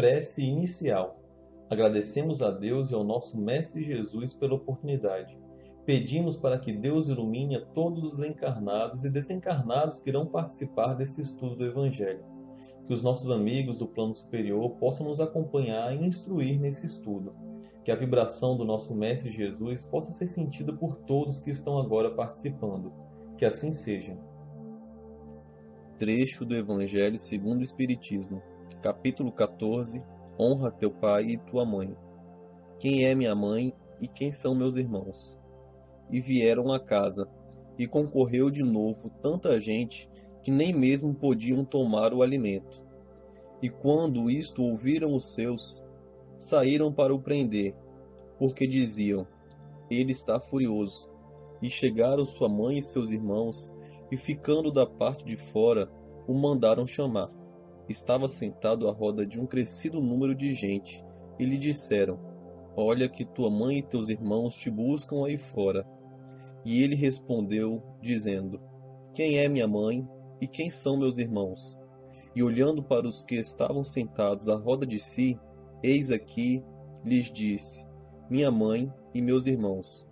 Prece inicial. Agradecemos a Deus e ao nosso Mestre Jesus pela oportunidade. Pedimos para que Deus ilumine a todos os encarnados e desencarnados que irão participar desse estudo do Evangelho. Que os nossos amigos do plano superior possam nos acompanhar e instruir nesse estudo. Que a vibração do nosso Mestre Jesus possa ser sentida por todos que estão agora participando. Que assim seja. Trecho do Evangelho segundo o Espiritismo, capítulo 14. Honra teu pai e tua mãe. Quem é minha mãe e quem são meus irmãos? E vieram à casa, e concorreu de novo tanta gente que nem mesmo podiam tomar o alimento. E quando isto ouviram os seus, saíram para o prender, porque diziam: ele está furioso. E chegaram sua mãe e seus irmãos, e ficando da parte de fora, o mandaram chamar. Estava sentado à roda de um crescido número de gente, e lhe disseram: olha que tua mãe e teus irmãos te buscam aí fora. E ele respondeu, dizendo: quem é minha mãe e quem são meus irmãos? E olhando para os que estavam sentados à roda de si, eis aqui, lhes disse: minha mãe e meus irmãos.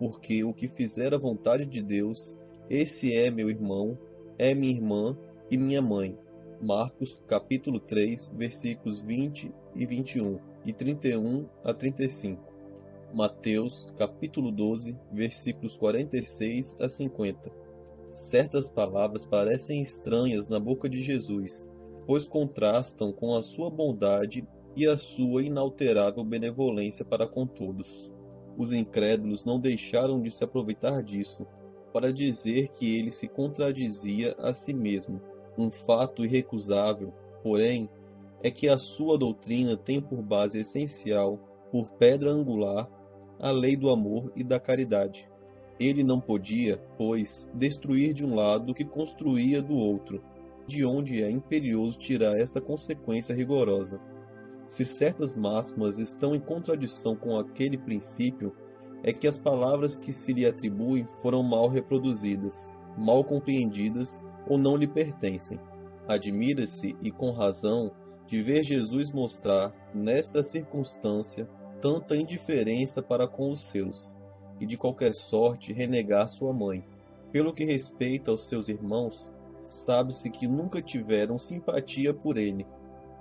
Porque o que fizer a vontade de Deus, esse é meu irmão, é minha irmã e minha mãe. Marcos capítulo 3, versículos 20 e 21 e 31 a 35. Mateus capítulo 12, versículos 46 a 50. Certas palavras parecem estranhas na boca de Jesus, pois contrastam com a sua bondade e a sua inalterável benevolência para com todos. Os incrédulos não deixaram de se aproveitar disso, para dizer que ele se contradizia a si mesmo. Um fato irrecusável, porém, é que a sua doutrina tem por base essencial, por pedra angular, a lei do amor e da caridade. Ele não podia, pois, destruir de um lado o que construía do outro, de onde é imperioso tirar esta consequência rigorosa. Se certas máximas estão em contradição com aquele princípio, é que as palavras que se lhe atribuem foram mal reproduzidas, mal compreendidas ou não lhe pertencem. Admira-se, e com razão, de ver Jesus mostrar, nesta circunstância, tanta indiferença para com os seus, e de qualquer sorte renegar sua mãe. Pelo que respeita aos seus irmãos, sabe-se que nunca tiveram simpatia por ele.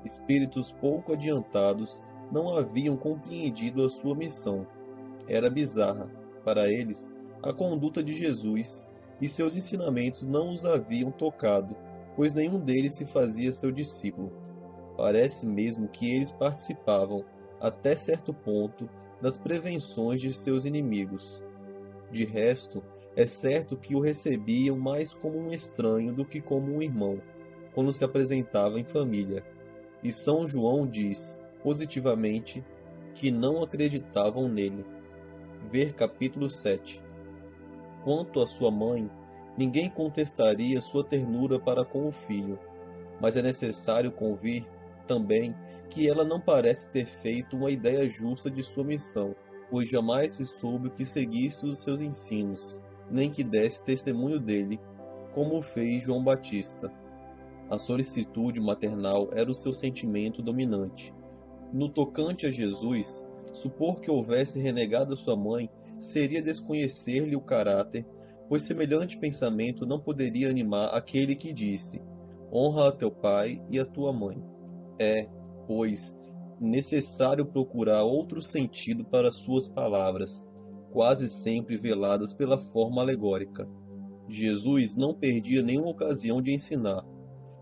Espíritos pouco adiantados não haviam compreendido a sua missão. Era bizarra, para eles, a conduta de Jesus, e seus ensinamentos não os haviam tocado, pois nenhum deles se fazia seu discípulo. Parece mesmo que eles participavam, até certo ponto, das prevenções de seus inimigos. De resto, é certo que o recebiam mais como um estranho do que como um irmão, quando se apresentava em família. E São João diz, positivamente, que não acreditavam nele. Ver capítulo 7. Quanto à sua mãe, ninguém contestaria sua ternura para com o filho, mas é necessário convir, também, que ela não parece ter feito uma ideia justa de sua missão, pois jamais se soube que seguisse os seus ensinos, nem que desse testemunho dele, como fez João Batista. A solicitude maternal era o seu sentimento dominante. No tocante a Jesus, supor que houvesse renegado a sua mãe seria desconhecer-lhe o caráter, pois semelhante pensamento não poderia animar aquele que disse: honra a teu pai e a tua mãe. É, pois, necessário procurar outro sentido para suas palavras, quase sempre veladas pela forma alegórica. Jesus não perdia nenhuma ocasião de ensinar.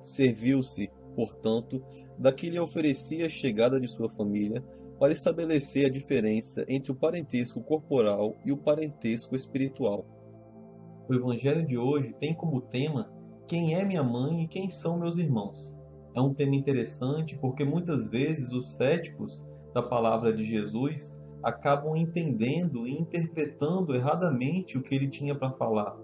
Serviu-se, portanto, da que lhe oferecia a chegada de sua família para estabelecer a diferença entre o parentesco corporal e o parentesco espiritual. O Evangelho de hoje tem como tema quem é minha mãe e quem são meus irmãos. É um tema interessante porque muitas vezes os céticos da palavra de Jesus acabam entendendo e interpretando erradamente o que ele tinha para falar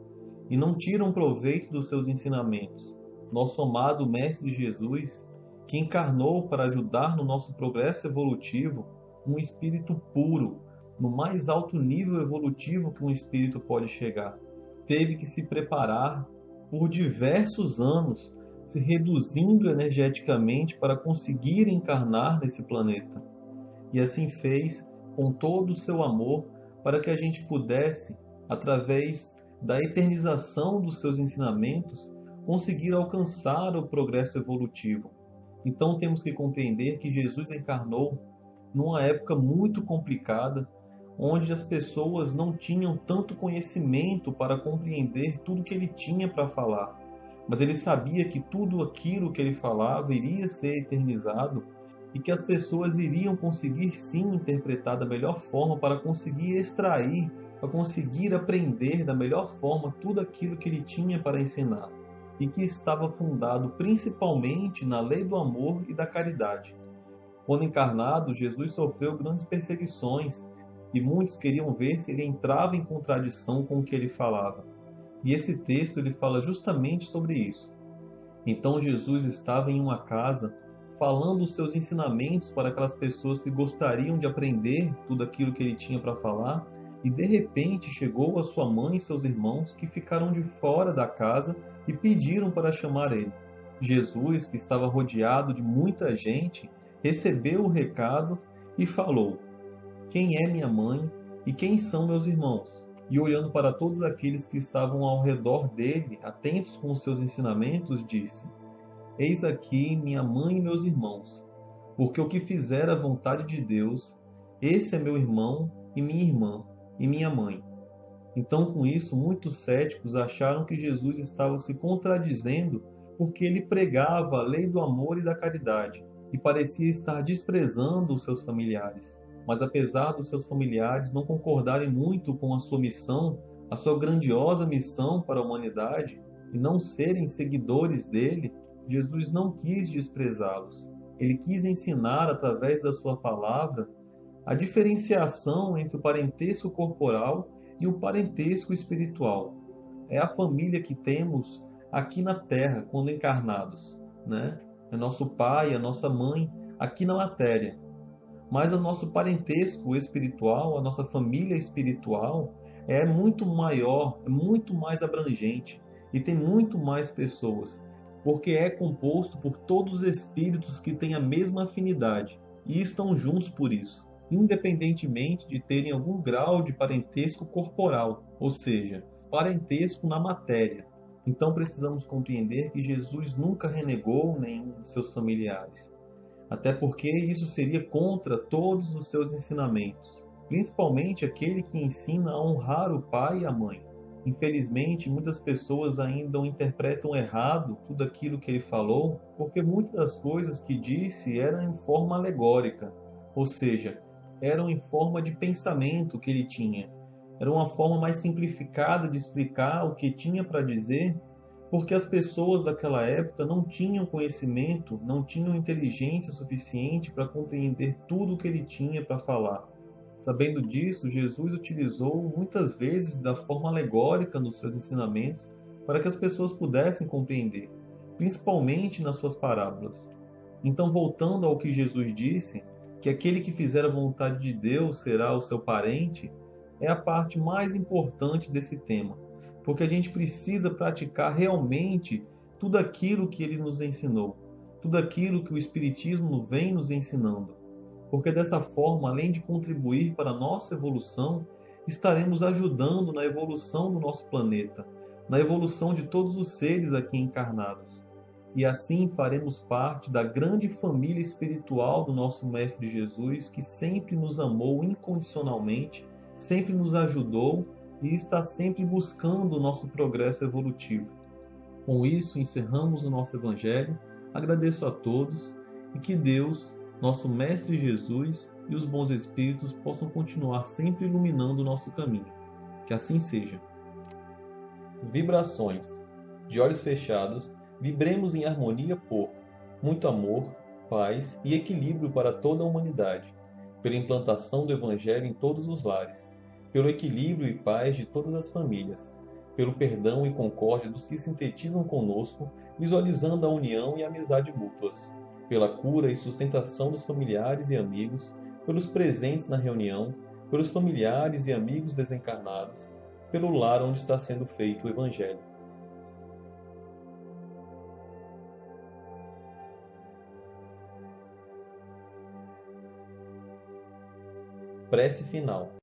e não tiram proveito dos seus ensinamentos. Nosso amado Mestre Jesus, que encarnou para ajudar no nosso progresso evolutivo, um espírito puro, no mais alto nível evolutivo que um espírito pode chegar. Teve que se preparar por diversos anos, se reduzindo energeticamente para conseguir encarnar nesse planeta. E assim fez com todo o seu amor para que a gente pudesse, através da eternização dos seus ensinamentos, conseguir alcançar o progresso evolutivo. Então temos que compreender que Jesus encarnou numa época muito complicada, onde as pessoas não tinham tanto conhecimento para compreender tudo que ele tinha para falar. Mas ele sabia que tudo aquilo que ele falava iria ser eternizado e que as pessoas iriam conseguir sim interpretar da melhor forma para conseguir extrair, para conseguir aprender da melhor forma tudo aquilo que ele tinha para ensinar, e que estava fundado principalmente na lei do amor e da caridade. Quando encarnado, Jesus sofreu grandes perseguições e muitos queriam ver se ele entrava em contradição com o que ele falava. E esse texto ele fala justamente sobre isso. Então Jesus estava em uma casa falando os seus ensinamentos para aquelas pessoas que gostariam de aprender tudo aquilo que ele tinha para falar, e de repente chegou a sua mãe e seus irmãos que ficaram de fora da casa e pediram para chamar ele. Jesus, que estava rodeado de muita gente, recebeu o recado e falou: "Quem é minha mãe e quem são meus irmãos?" E olhando para todos aqueles que estavam ao redor dele, atentos com os seus ensinamentos, disse: "Eis aqui minha mãe e meus irmãos, porque o que fizer a vontade de Deus, esse é meu irmão e minha irmã e minha mãe." Então, com isso, muitos céticos acharam que Jesus estava se contradizendo porque ele pregava a lei do amor e da caridade e parecia estar desprezando os seus familiares. Mas apesar dos seus familiares não concordarem muito com a sua missão, a sua grandiosa missão para a humanidade, e não serem seguidores dele, Jesus não quis desprezá-los. Ele quis ensinar através da sua palavra a diferenciação entre o parentesco corporal e o parentesco espiritual. É a família que temos aqui na Terra quando encarnados, né? É nosso pai, a nossa mãe aqui na matéria. Mas o nosso parentesco espiritual, a nossa família espiritual é muito maior, é muito mais abrangente e tem muito mais pessoas, porque é composto por todos os espíritos que têm a mesma afinidade e estão juntos por isso, independentemente de terem algum grau de parentesco corporal, ou seja, parentesco na matéria. Então precisamos compreender que Jesus nunca renegou nenhum de seus familiares, até porque isso seria contra todos os seus ensinamentos, principalmente aquele que ensina a honrar o pai e a mãe. Infelizmente, muitas pessoas ainda interpretam errado tudo aquilo que ele falou, porque muitas das coisas que disse eram em forma alegórica, ou seja, eram em forma de pensamento que ele tinha. Era uma forma mais simplificada de explicar o que tinha para dizer, porque as pessoas daquela época não tinham conhecimento, não tinham inteligência suficiente para compreender tudo o que ele tinha para falar. Sabendo disso, Jesus utilizou muitas vezes da forma alegórica nos seus ensinamentos para que as pessoas pudessem compreender, principalmente nas suas parábolas. Então, voltando ao que Jesus disse, que aquele que fizer a vontade de Deus será o seu parente, é a parte mais importante desse tema, porque a gente precisa praticar realmente tudo aquilo que ele nos ensinou, tudo aquilo que o Espiritismo vem nos ensinando. Porque dessa forma, além de contribuir para a nossa evolução, estaremos ajudando na evolução do nosso planeta, na evolução de todos os seres aqui encarnados. E assim faremos parte da grande família espiritual do nosso Mestre Jesus, que sempre nos amou incondicionalmente, sempre nos ajudou e está sempre buscando o nosso progresso evolutivo. Com isso, encerramos o nosso Evangelho. Agradeço a todos e que Deus, nosso Mestre Jesus e os bons espíritos possam continuar sempre iluminando o nosso caminho. Que assim seja. Vibrações. De olhos fechados, vibremos em harmonia por muito amor, paz e equilíbrio para toda a humanidade, pela implantação do Evangelho em todos os lares, pelo equilíbrio e paz de todas as famílias, pelo perdão e concórdia dos que sintetizam conosco, visualizando a união e a amizade mútuas, pela cura e sustentação dos familiares e amigos, pelos presentes na reunião, pelos familiares e amigos desencarnados, pelo lar onde está sendo feito o Evangelho. Prece final.